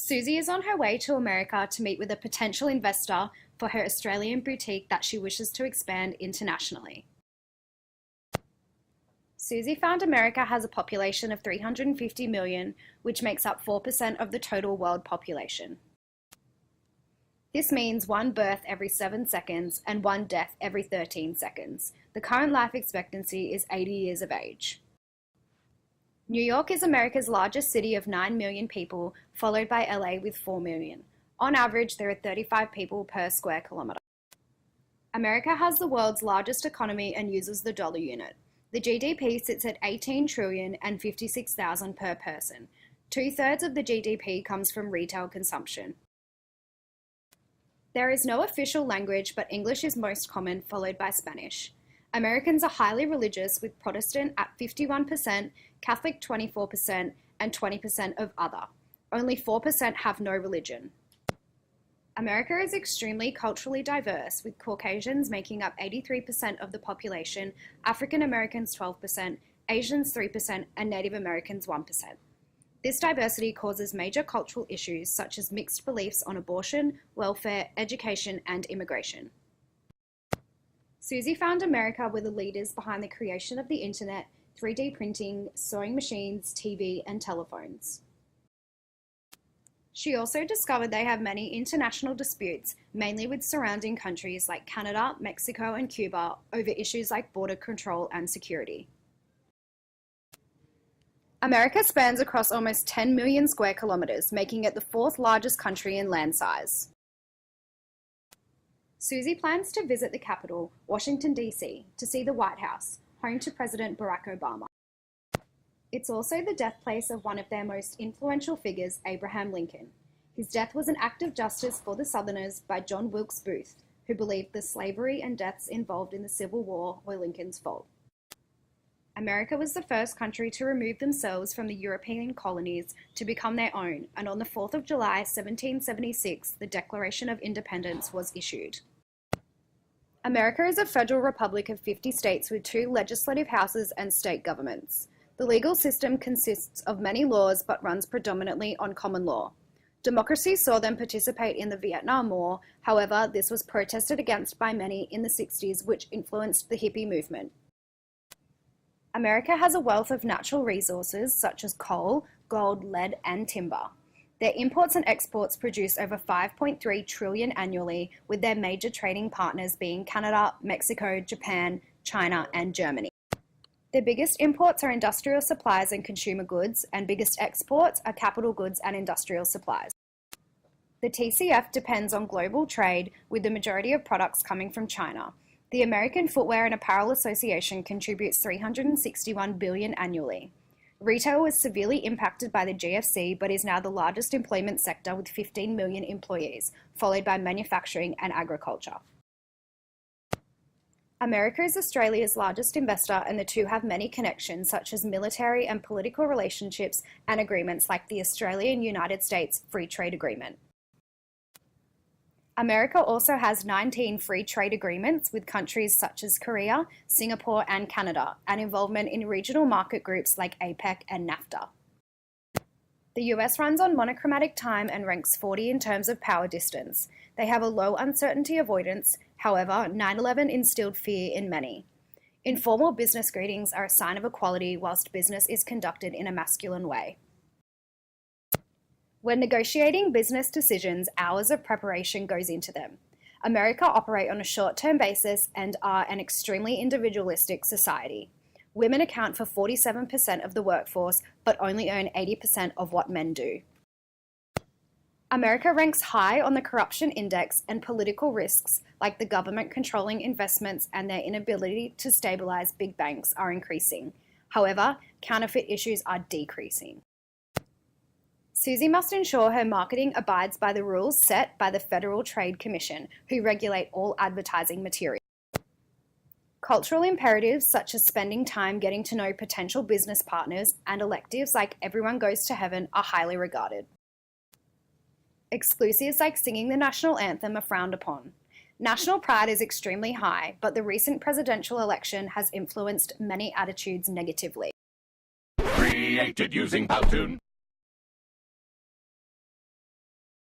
Susie is on her way to America to meet with a potential investor for her Australian boutique that she wishes to expand internationally. Susie found America has a population of 350 million, which makes up 4% of the total world population. This means one birth every 7 seconds and one death every 13 seconds. The current life expectancy is 80 years of age. New York is America's largest city of 9 million people, followed by LA with 4 million. On average, there are 35 people per square kilometre. America has the world's largest economy and uses the dollar unit. The GDP sits at 18 trillion and 56,000 per person. 2/3 of the GDP comes from retail consumption. There is no official language, but English is most common, followed by Spanish. Americans are highly religious, with Protestant at 51%, Catholic 24%, and 20% of other. Only 4% have no religion. America is extremely culturally diverse, with Caucasians making up 83% of the population, African Americans 12%, Asians 3%, and Native Americans 1%. This diversity causes major cultural issues such as mixed beliefs on abortion, welfare, education, and immigration. Susie found America were the leaders behind the creation of the internet, 3D printing, sewing machines, TV, and telephones. She also discovered they have many international disputes, mainly with surrounding countries like Canada, Mexico, and Cuba, over issues like border control and security. America spans across almost 10 million square kilometres, making it the 4th largest country in land size. Susie plans to visit the capital, Washington, D.C., to see the White House, home to President Barack Obama. It's also the death place of one of their most influential figures, Abraham Lincoln. His death was an act of justice for the Southerners by John Wilkes Booth, who believed the slavery and deaths involved in the Civil War were Lincoln's fault. America was the first country to remove themselves from the European colonies to become their own, and on the 4th of July, 1776, the Declaration of Independence was issued. America is a federal republic of 50 states with 2 legislative houses and state governments. The legal system consists of many laws but runs predominantly on common law. Democracy saw them participate in the Vietnam War, however, this was protested against by many in the 60s, which influenced the hippie movement. America has a wealth of natural resources such as coal, gold, lead, and timber. Their imports and exports produce over 5.3 trillion annually, with their major trading partners being Canada, Mexico, Japan, China, and Germany. Their biggest imports are industrial supplies and consumer goods, and biggest exports are capital goods and industrial supplies. The TCF depends on global trade, with the majority of products coming from China. The American Footwear and Apparel Association contributes $361 billion annually. Retail was severely impacted by the GFC, but is now the largest employment sector with 15 million employees, followed by manufacturing and agriculture. America is Australia's largest investor, and the two have many connections such as military and political relationships and agreements like the Australian-United States Free Trade Agreement. America also has 19 free trade agreements with countries such as Korea, Singapore, and Canada, and involvement in regional market groups like APEC and NAFTA. The US runs on monochromatic time and ranks 40 in terms of power distance. They have a low uncertainty avoidance, however, 9/11 instilled fear in many. Informal business greetings are a sign of equality whilst business is conducted in a masculine way. When negotiating business decisions, hours of preparation goes into them. America operate on a short-term basis and are an extremely individualistic society. Women account for 47% of the workforce, but only earn 80% of what men do. America ranks high on the corruption index, and political risks, like the government controlling investments and their inability to stabilize big banks, are increasing. However, counterfeit issues are decreasing. Susie must ensure her marketing abides by the rules set by the Federal Trade Commission, who regulate all advertising material. Cultural imperatives such as spending time getting to know potential business partners and electives like Everyone Goes to Heaven are highly regarded. Exclusives like singing the national anthem are frowned upon. National pride is extremely high, but the recent presidential election has influenced many attitudes negatively. Created using Powtoon.